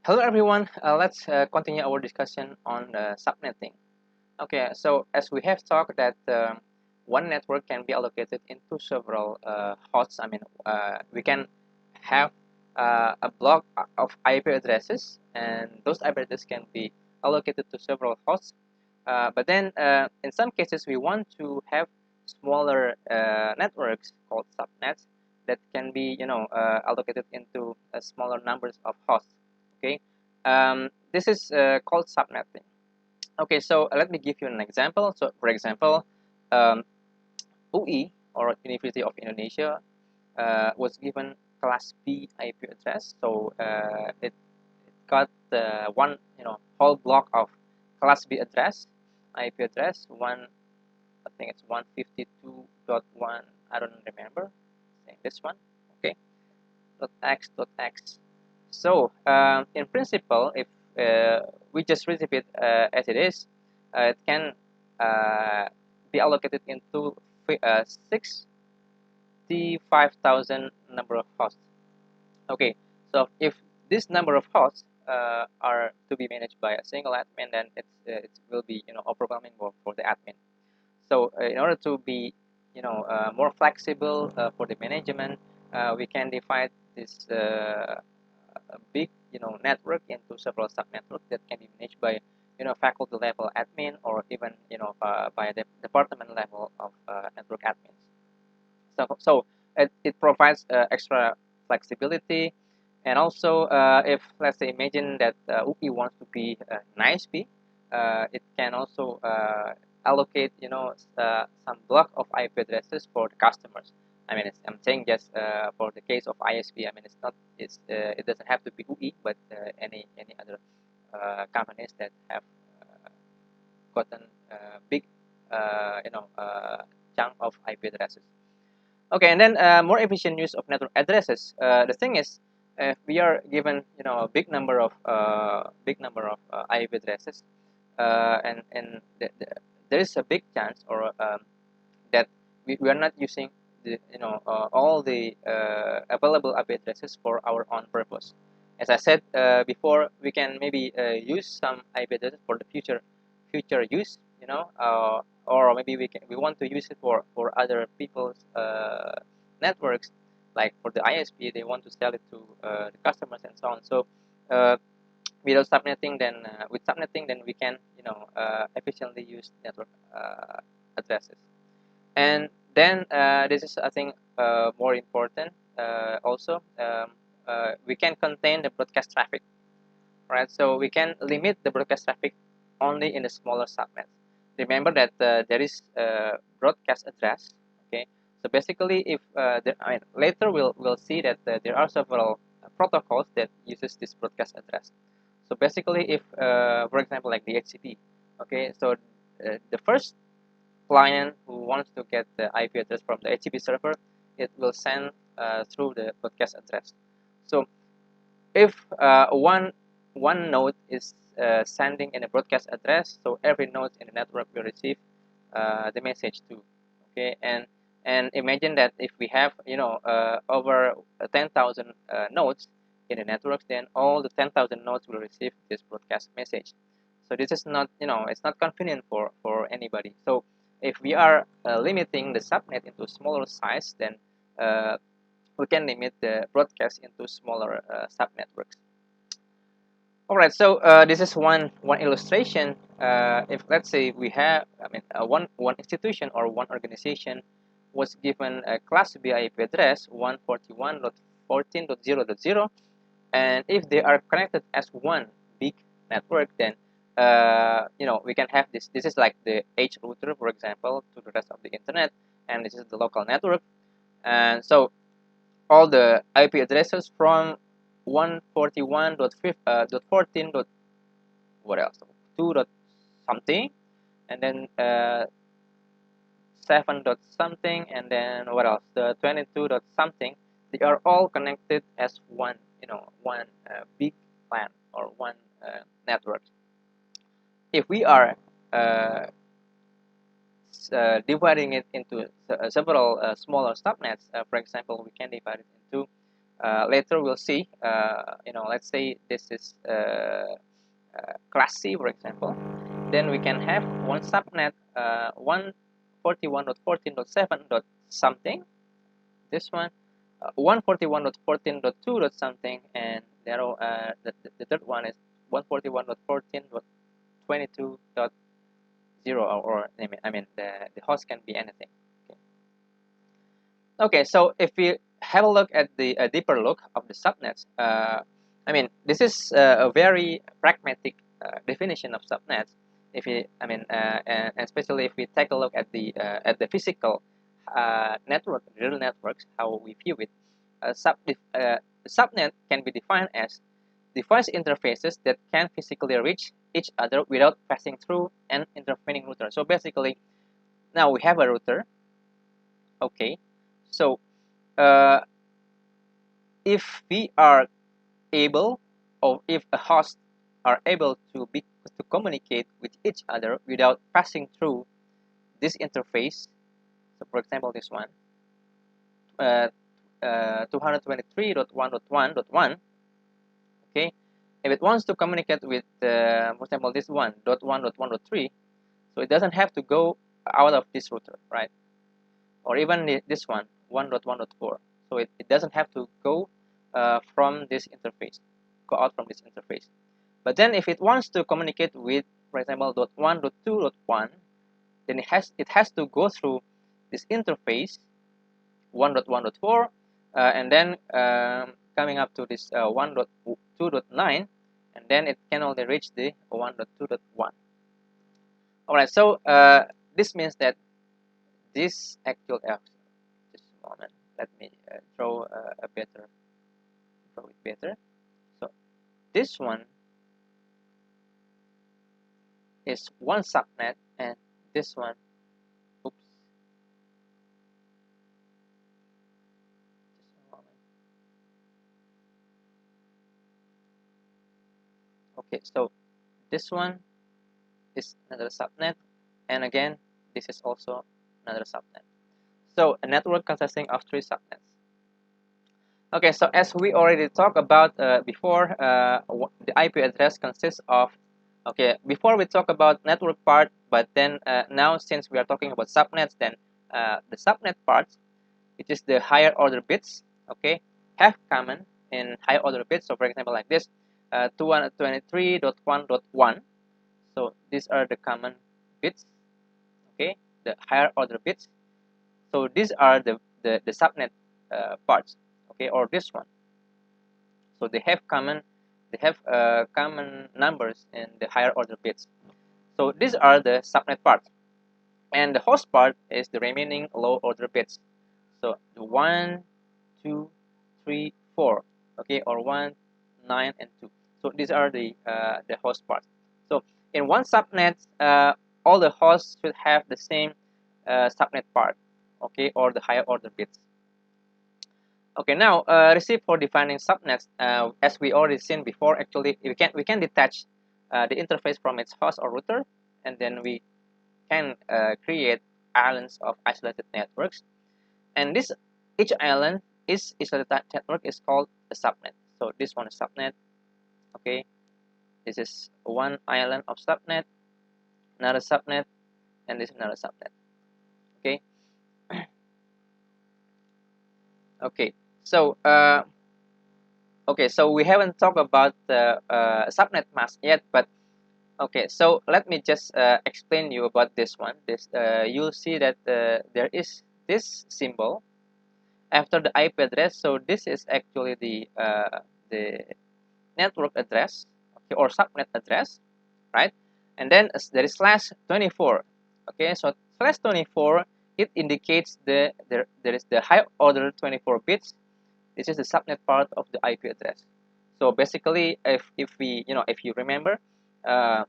Hello everyone, let's continue our discussion on subnetting. Okay, so as we have talked that one network can be allocated into several hosts. We can have a block of IP addresses, and those IP addresses can be allocated to several hosts. But then, in some cases, we want to have smaller networks called subnets that can be, allocated into smaller numbers of hosts. Okay, this is called subnetting. Okay, so let me give you an example. So, for example, um, UI or University of Indonesia was given Class B IP address. So it got one whole block of Class B address, IP address one. I think it's 152.1. I don't remember. Saying this one. Okay. .x.x. So in principle, if we just receive it as it is, it can uh, be allocated into 65,000 number of hosts. Okay, so if this number of hosts are to be managed by a single admin, then it will be overwhelming for the admin. So in order to be more flexible for the management, we can divide this a big network into several sub networks that can be managed by faculty level admin or even by the department level of network admins. So it provides extra flexibility, and also if let's say imagine that UI wants to be an ISP, it can also allocate some block of IP addresses for the customers. I'm saying just for the case of ISP. It doesn't have to be UI, but any other companies that have gotten big chunk of IP addresses. Okay, and then more efficient use of network addresses. The thing is, if we are given a big number of IP addresses, and there is a big chance or that we are not using all the available IP addresses for our own purpose. As I said before, we can maybe use some IP addresses for the future use, or maybe we want to use it for other people's networks, like for the ISP, they want to sell it to the customers and so on. So uh, with subnetting, then we can efficiently use network addresses. And then this is, I think, more important. Also, we can contain the broadcast traffic, right? So we can limit the broadcast traffic only in the smaller subnets. Remember that there is a broadcast address. Okay, so basically, if later we'll see that there are several protocols that uses this broadcast address. So basically, if for example, like the HCP, okay, so the first client who wants to get the IP address from the HTTP server, it will send through the broadcast address. So if one node is sending in a broadcast address, so every node in the network will receive the message too. Okay, and imagine that if we have over 10,000 nodes in the network, then all the 10,000 nodes will receive this broadcast message. So this is not it's not convenient for anybody. So if we are limiting the subnet into smaller size, then uh, we can limit the broadcast into smaller subnetworks. All right, so this is one illustration. If let's say we have, one institution or one organization was given a Class B IP address 141.14.0.0, and if they are connected as one big network, then we can have this. This is like the edge router, for example, to the rest of the internet, and this is the local network. And so all the IP addresses from 141.14. What else? 2 dot something, and then 7 dot something, and then what else? The 22 dot something. They are all connected as one big LAN or one network. If we are uh, dividing it into several smaller subnets, for example, we can divide it into Later we'll see, let's say this is class C, for example. Then we can have one subnet 141.14.7 dot something, this one 141.14.2 dot something, and the third one is 141.14.22.0, or the host can be anything. Okay, so if we have a look at the deeper look of the subnets, this is a very pragmatic definition of subnets. If we, and especially if we take a look at the physical network, real networks, how we view it, subnet can be defined as device interfaces that can physically reach each other without passing through an intervening router. So basically, now we have a router. Okay, so uh, if we are able, or if a host are able to communicate with each other without passing through this interface, so for example this one, 223.1.1.1, okay, if it wants to communicate with for example this one, 1.1.1.3, so it doesn't have to go out of this router, right? Or even this one, 1.1.4, so it doesn't have to go from this interface, go out from this interface. But then if it wants to communicate with, for example, .1.2.1, then it has to go through this interface 1.1.4, and then coming up to this 1.2.9, and then it can only reach the 1.2.1. All right, so this means that this actual just a moment, let me draw it better. So this one is one subnet, and this one, oops, just a moment. Okay, so this one is another subnet, and again this is also another subnet. So a network consisting of 3 subnets. Okay, so as we already talked about before, the IP address consists of, okay, before we talk about network part, but then now since we are talking about subnets, then the subnet part, which is the higher order bits, okay, have common in higher order bits. So for example like this, 223.1.1, so these are the common bits, okay, the higher order bits. So these are the subnet parts, okay, or this one. So they have common numbers in the higher order bits. So these are the subnet parts, and the host part is the remaining low order bits. So the 1, 2, 3, 4, okay, or 1, 9, and 2. So these are the host parts. So in one subnet, all the hosts should have the same subnet part, okay, or the higher order bits. Okay, now receive for defining subnets, as we already seen before. Actually, we can detach the interface from its host or router, and then we can create islands of isolated networks. And each island is isolated network is called a subnet. So this one is subnet. Okay, this is one island of subnet, another subnet, and this is another subnet. Okay. Okay. So okay, so we haven't talked about the subnet mask yet, but okay, so let me just explain you about this one. You'll see that there is this symbol after the IP address. So this is actually the network address, okay, or subnet address, right? And then there is /24. Okay, so /24, it indicates there is the high order 24 bits. This is the subnet part of the IP address. So basically, if you remember, uh,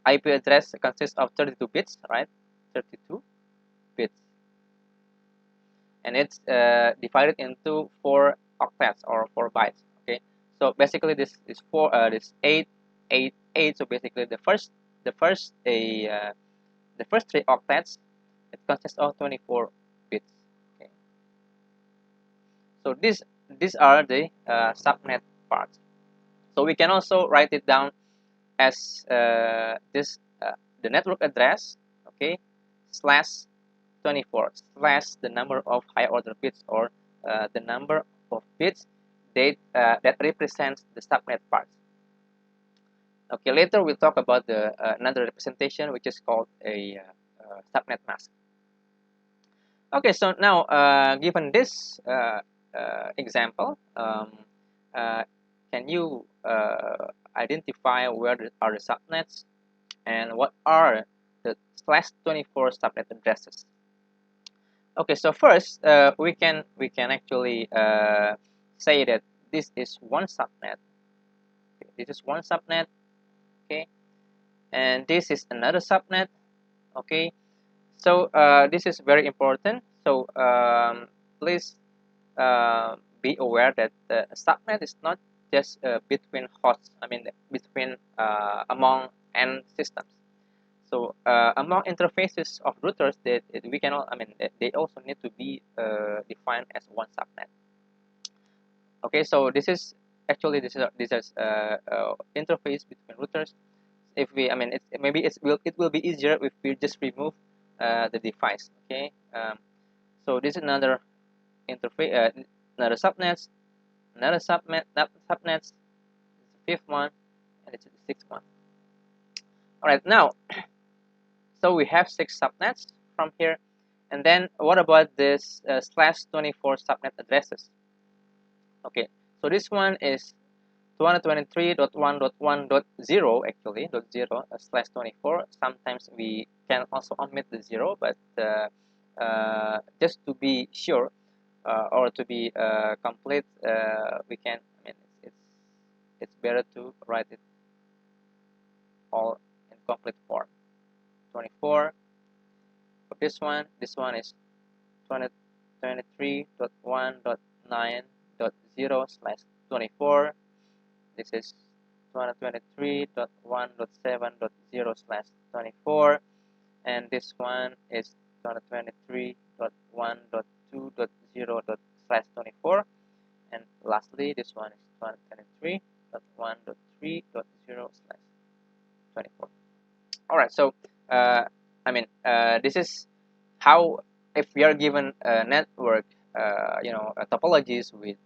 IP address consists of 32 bits, right? 32 bits, and it's divided into 4 octets or 4 bytes. Okay, so basically this 8 So basically the first 3 octets, it consists of 24 bits. Okay, so this these are the subnet parts. So we can also write it down as this the network address, okay, slash 24 slash the number of higher order bits, or the number of bits that represents the subnet parts. Okay, later we'll talk about the another representation, which is called a subnet mask. Okay, so now given this example, uh, can you identify where are the subnets and what are the slash 24 subnet addresses? Okay, so first we can actually say that this is one subnet. Okay, this is one subnet. Okay, and this is another subnet. Okay, so this is very important. So please be aware that the subnet is not just between hosts. I mean, between among n systems. So among interfaces of routers, that we cannot. I mean, they also need to be defined as one subnet. Okay, so this is actually this is interface between routers. If we, I mean, maybe it will be easier if we just remove the device. Okay, so this is another interface, another subnets, another subnets, the fifth one, and it's the sixth one. All right, now, so we have 6 subnets from here, and then what about this slash 24 subnet addresses? Okay, so this one is 223.1.1.0, actually dot 0 slash 24. Sometimes we can also omit the 0, but just to be sure, or to be complete, we can. I mean, it's better to write it all in complete form. 24 for this one. This one is 223.1.9.0 slash 24. This is 223.1.7.0 slash 24, and this one is 223.1.2.0 slash 24, and lastly this one is 223.1.3.0 slash 24. All right, so this is how, if we are given a network, topologies with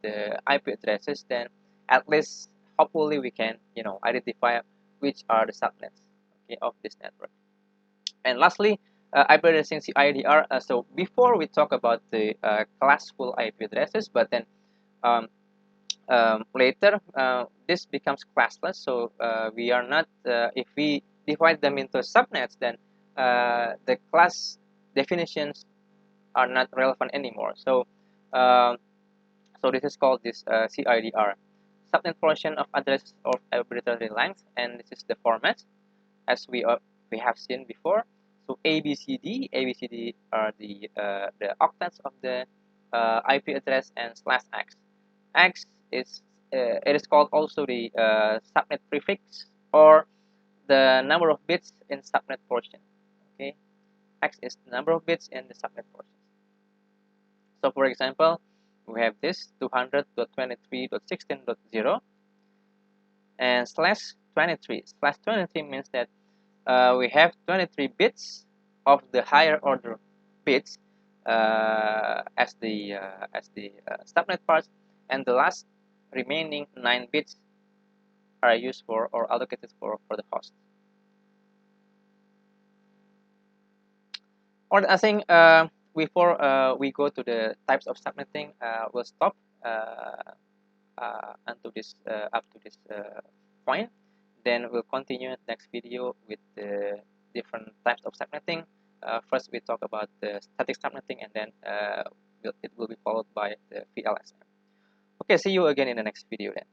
the IP addresses, then at least hopefully we can identify which are the subnets, okay, of this network. And lastly, IP addressing CIDR. So before we talk about the classful IP addresses, but then later this becomes classless. So we are not, if we divide them into subnets, then the class definitions are not relevant anymore. So this is called this CIDR, subnet portion of address of arbitrary length, and this is the format as we have seen before. So ABCD are the octets of the IP address, and slash X. X is it is called also the subnet prefix, or the number of bits in subnet portion. Okay, X is the number of bits in the subnet portion. So for example, we have this 200.23.16.0 and slash 23. Slash 23 means that we have 23 bits of the higher order bits as the subnet parts, and the last remaining 9 bits are used for, or allocated for the host. Or I think before we go to the types of subnetting, we'll stop until this up to this point. Then we'll continue next video with the different types of subnetting. First, we talk about the static subnetting, and then it will be followed by the VLSM. Okay, see you again in the next video then.